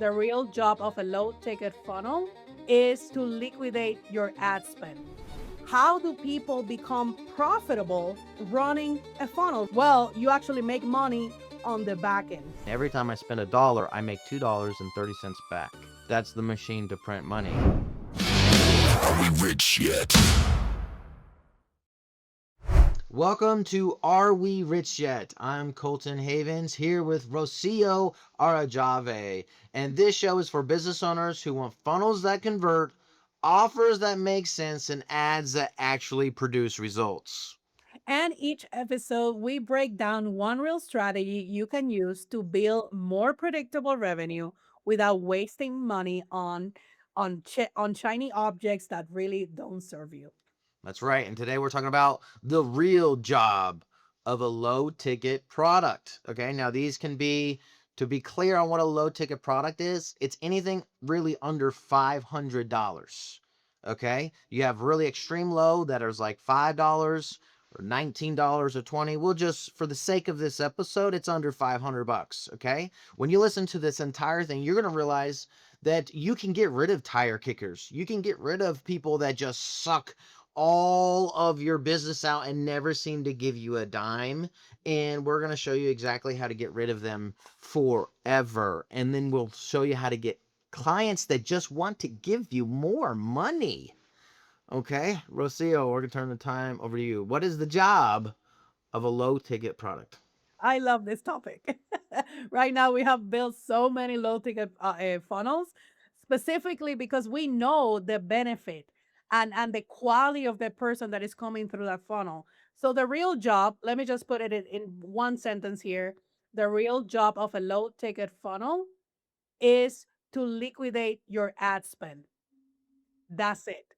The real job of a low ticket funnel is to liquidate your ad spend. How do people become profitable running a funnel? Well, you actually make money on the back end. Every time I spend $1, I make $2.30 back. That's the machine to print money. Are we rich yet? Welcome to Are We Rich Yet? I'm Colton Havens here with Rocio Arajave. And this show is for business owners who want funnels that convert, offers that make sense, and ads that actually produce results. And each episode, we break down one real strategy you can use to build more predictable revenue without wasting money on shiny objects that really don't serve you. That's right. And today we're talking about the real job of a low ticket product. Okay. Now, these can be, to be clear on what a low ticket product is, it's anything really under $500. Okay. You have really extreme low that is like $5 or $19 or 20. We'll just, for the sake of this episode, it's under 500 bucks. Okay. When you listen to this entire thing, you're going to realize that you can get rid of tire kickers. You can get rid of people that just suck all of your business out and never seem to give you a dime. And we're going to show you exactly how to get rid of them forever. And then we'll show you how to get clients that just want to give you more money. Okay, Rocio, we're going to turn the time over to you. What is the job of a low ticket product? I love this topic. Right now, we have built so many low ticket funnels specifically because we know the benefit and the quality of the person that is coming through that funnel. So, the real job, let me just put it in one sentence here, the real job of a low ticket funnel is to liquidate your ad spend. That's it,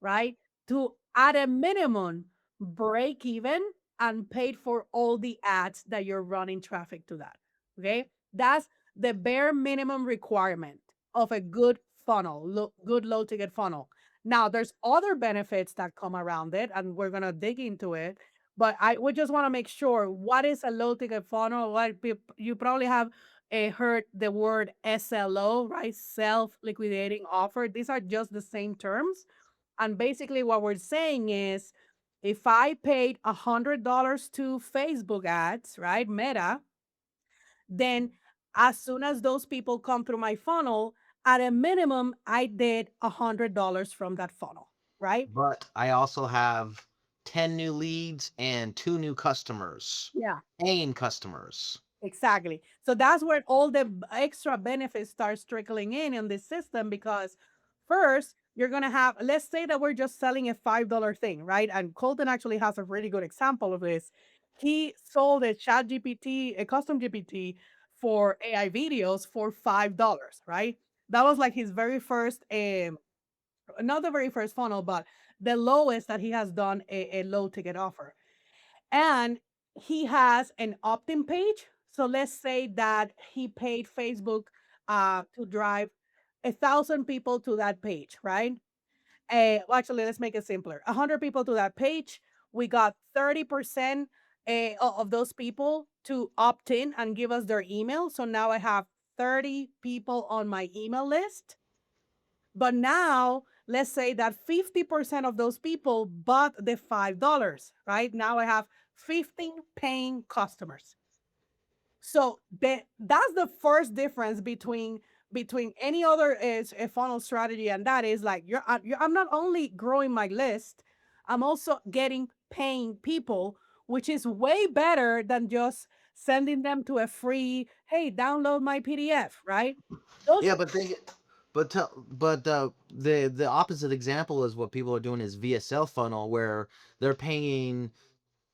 right? To at a minimum break even and paid for all the ads that you're running traffic to that. Okay. That's the bare minimum requirement of a good funnel, good low ticket funnel. Now, there's other benefits that come around it, and we're going to dig into it. But I would just want to make sure what is a low ticket funnel? You probably have heard the word SLO, right? Self liquidating offer. These are just the same terms, and basically, what we're saying is if I paid $100 to Facebook ads, right, Meta, then as soon as those people come through my funnel, at a minimum, I did $100 from that funnel, right? But I also have 10 new leads and 2 new customers, Yeah. paying customers. Exactly. So that's where all the extra benefits start trickling in this system because first, you're going to have, let's say that we're just selling a $5 thing, right? And Colton actually has a really good example of this. He sold a chat GPT, a custom GPT for AI videos for $5, right? That was like his very first, not the very first funnel, but the lowest that he has done a low ticket offer. And he has an opt-in page. So let's say that he paid Facebook to drive 1,000 people to that page, right? Well, actually, let's make it simpler. 100 people to that page. We got 30% of those people to opt in and give us their email. So now I have 30 people on my email list. But now, let's say that 50% of those people bought the $5, right? Now I have 15 paying customers. So that's the first difference between any other a funnel strategy, and that is like I'm not only growing my list, I'm also getting paying people, which is way better than just sending them to a free, hey, download my PDF, right? Those Yeah, but think, the opposite example is what people are doing is VSL funnel where they're paying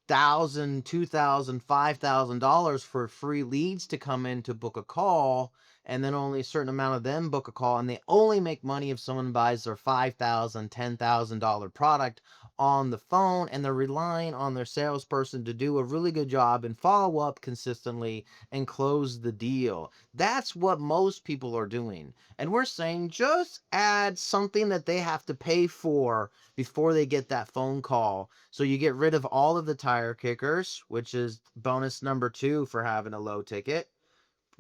thousand, $2,000, $5,000 for free leads to come in to book a call, and then only a certain amount of them book a call, and they only make money if someone buys their $5,000, $10,000 product on the phone, and they're relying on their salesperson to do a really good job and follow up consistently and close the deal. That's what most people are doing. And we're saying just add something that they have to pay for before they get that phone call. So you get rid of all of the tire kickers, which is bonus number 2 for having a low ticket.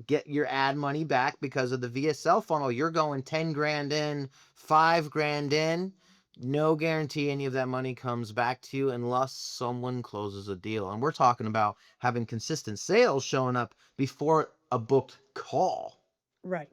get your ad money back because of the VSL funnel. You're going 10 grand in, 5 grand in. No guarantee any of that money comes back to you unless someone closes a deal. And we're talking about having consistent sales showing up before a booked call. Right.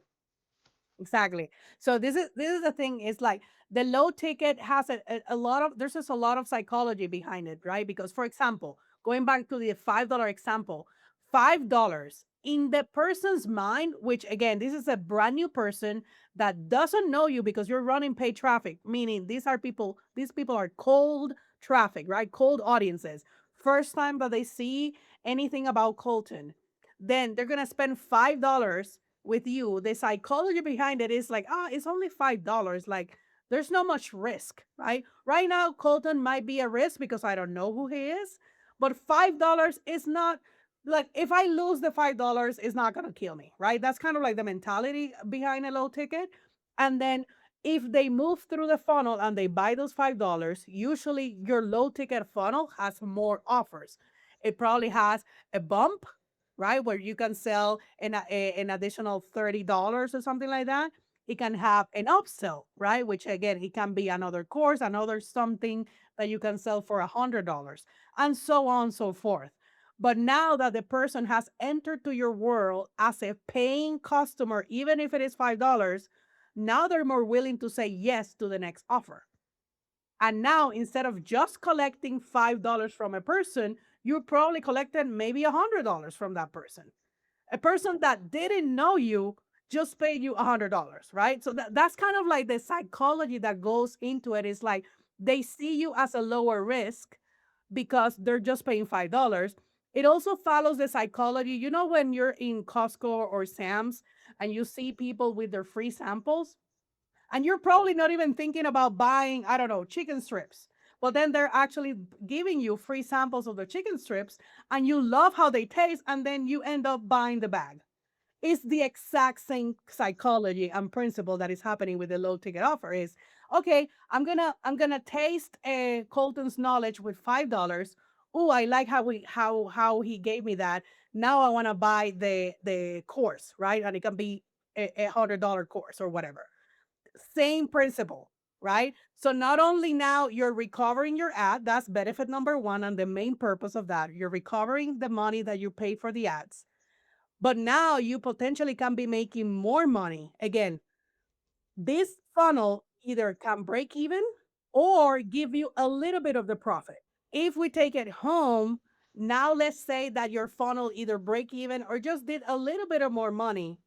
Exactly. So this is the thing is like the low ticket has a lot of there's just a lot of psychology behind it, right? Because for example, going back to the $5 example, $5 in the person's mind, which again, this is a brand new person that doesn't know you because you're running paid traffic, meaning these people are cold traffic, right? Cold audiences. First time that they see anything about Colton, then they're gonna spend $5 with you. The psychology behind it is like, it's only $5. Like, there's not much risk, right? Right now, Colton might be a risk because I don't know who he is, but $5 is not like if I lose the $5, it's not gonna kill me, right? That's kind of like the mentality behind a low ticket. And then if they move through the funnel and they buy those $5, usually your low ticket funnel has more offers. It probably has a bump, right? Where you can sell an additional $30 or something like that. It can have an upsell, right? Which again, it can be another course, another something that you can sell for $100, and so on and so forth. But now that the person has entered to your world as a paying customer, even if it is $5, now they're more willing to say yes to the next offer. And now, instead of just collecting $5 from a person, you probably collected maybe $100 from that person. A person that didn't know you just paid you $100, right? So that's kind of like the psychology that goes into it. Is like they see you as a lower risk because they're just paying $5. It also follows the psychology. You know, when you're in Costco or Sam's and you see people with their free samples, and you're probably not even thinking about buying, I don't know, chicken strips. But then they're actually giving you free samples of the chicken strips and you love how they taste and then you end up buying the bag. It's the exact same psychology and principle that is happening with the low ticket offer is okay, I'm gonna taste Colton's knowledge with $5. Oh, I like how he gave me that. Now I want to buy the course, right? And it can be a $100 course or whatever. Same principle, right? So not only now you're recovering your ad, that's benefit number one, and the main purpose of that, you're recovering the money that you paid for the ads, but now you potentially can be making more money. Again, this funnel either can break even or give you a little bit of the profit. If we take it home, now let's say that your funnel either break even or just did a little bit of more money.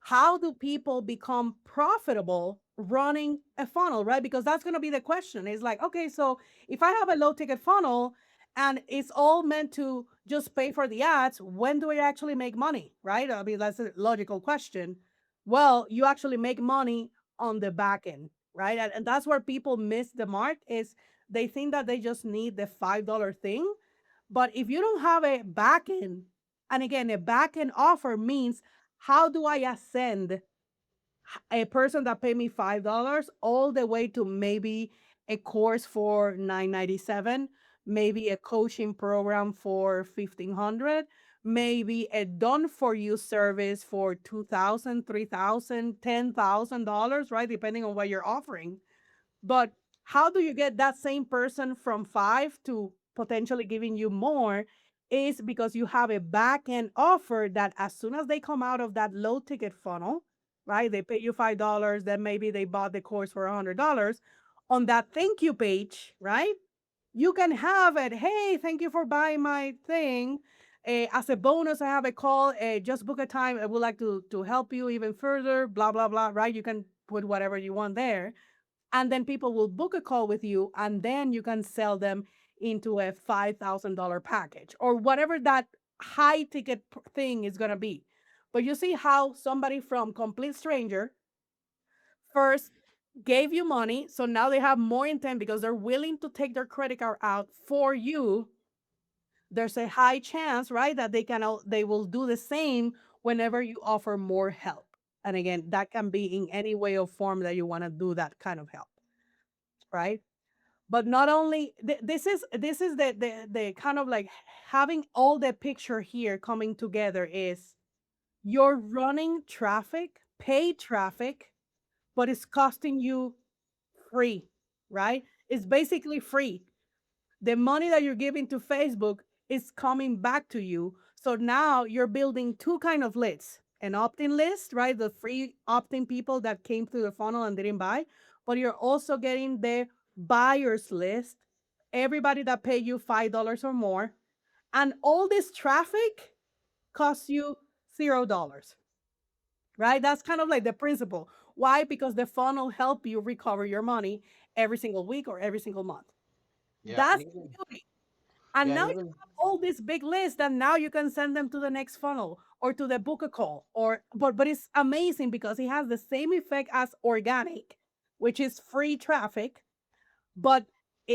How do people become profitable running a funnel, right? Because that's going to be the question. It's like, okay, so if I have a low ticket funnel and it's all meant to just pay for the ads, when do I actually make money, right? I mean, that's a logical question. Well, you actually make money on the back end, right? And that's where people miss the mark is they think that they just need the $5 thing. But if you don't have a back end, and again, a back end offer means how do I ascend a person that paid me $5 all the way to maybe a course for $997, maybe a coaching program for 1500, maybe a done for you service for 2000, 3000, $10,000, right? Depending on what you're offering. But how do you get that same person from five to potentially giving you more? Is because you have a back end offer that as soon as they come out of that low ticket funnel, right? They pay you $5, then maybe they bought the course for $100. On that thank you page, right? You can have it. Hey, thank you for buying my thing. As a bonus, I have a call. Just book a time. I would like to help you even further. Blah blah blah. Right? You can put whatever you want there, and then people will book a call with you and then you can sell them into a $5,000 package or whatever that high ticket thing is going to be. But you see how somebody from complete stranger first gave you money, so now they have more intent because they're willing to take their credit card out for you. There's a high chance, right, that they will do the same whenever you offer more help. And again, that can be in any way or form that you want to do that kind of help, right? But not only this is the kind of like having all the picture here coming together is You're running traffic, paid traffic, but it's costing you free, right? It's basically free. The money that you're giving to Facebook is coming back to you. So now you're building two kind of lists. An opt-in list, right? The free opt-in people that came through the funnel and didn't buy, but you're also getting the buyers list, everybody that pay you $5 or more. And all this traffic costs you $0, right? That's kind of like the principle. Why? Because the funnel help you recover your money every single week or every single month. Yeah, and That's the even beauty. And yeah, now and you even have all this big list, and now you can send them to the next funnel or to the book a call. Or but it's amazing because it has the same effect as organic, which is free traffic, but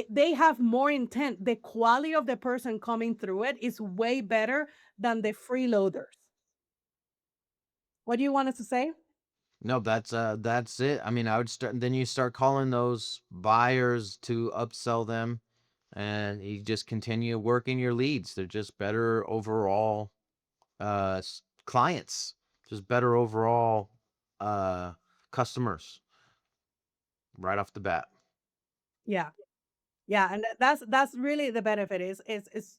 they have more intent. The quality of the person coming through it is way better than the freeloaders. What do you want us to say? no, that's it. I mean, I would start then you start calling those buyers to upsell them, and you just continue working your leads. They're just better overall clients, just better overall uh customers right off the bat. Yeah. Yeah, and that's really the benefit is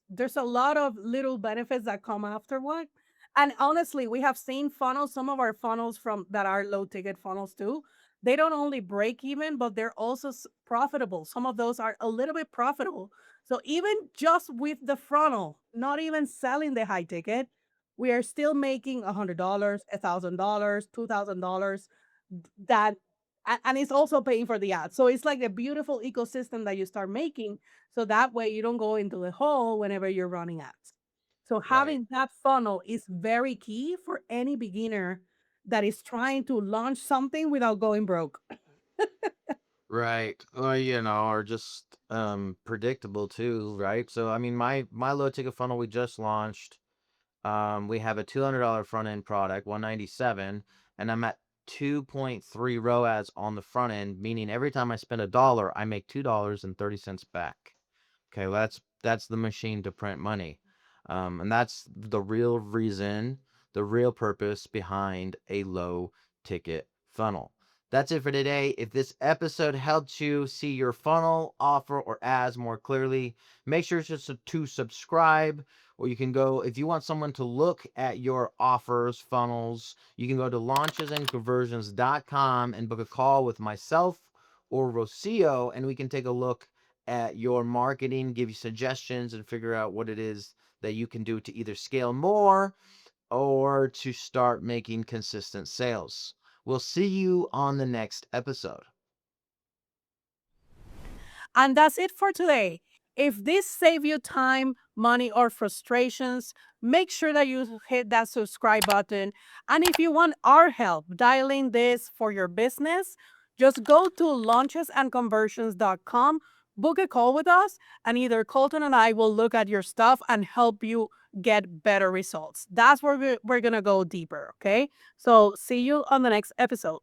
there's a lot of little benefits that come afterward. And honestly, we have seen funnels, some of our funnels from that are low ticket funnels too. They don't only break even, but they're also profitable. Some of those are a little bit profitable. So even just with the funnel, not even selling the high ticket, we are still making $100, $1,000, $2,000 that and it's also paying for the ad. So it's like a beautiful ecosystem that you start making. So that way you don't go into the hole whenever you're running ads. So Right. having that funnel is very key for any beginner that is trying to launch something without going broke. Right. Or or just predictable too, right? So I mean my low ticket funnel we just launched. We have a $200 front end product, 197, and I'm at 2.3 ROAS on the front end, meaning every time I spend a dollar, I make $2.30 back. Okay, well, that's the machine to print money. And that's the real reason, the real purpose behind a low ticket funnel. That's it for today. If this episode helped you see your funnel, offer, or ads more clearly, make sure to subscribe. Or you can go, if you want someone to look at your offers, funnels, you can go to launchesandconversions.com and book a call with myself or Rocio, and we can take a look at your marketing, give you suggestions, and figure out what it is that you can do to either scale more or to start making consistent sales. We'll see you on the next episode. And that's it for today. If this saved you time, money, or frustrations, make sure that you hit that subscribe button. And if you want our help dialing this for your business, just go to launchesandconversions.com, book a call with us, and either Colton and I will look at your stuff and help you get better results. That's where we're going to go deeper. Okay. So see you on the next episode.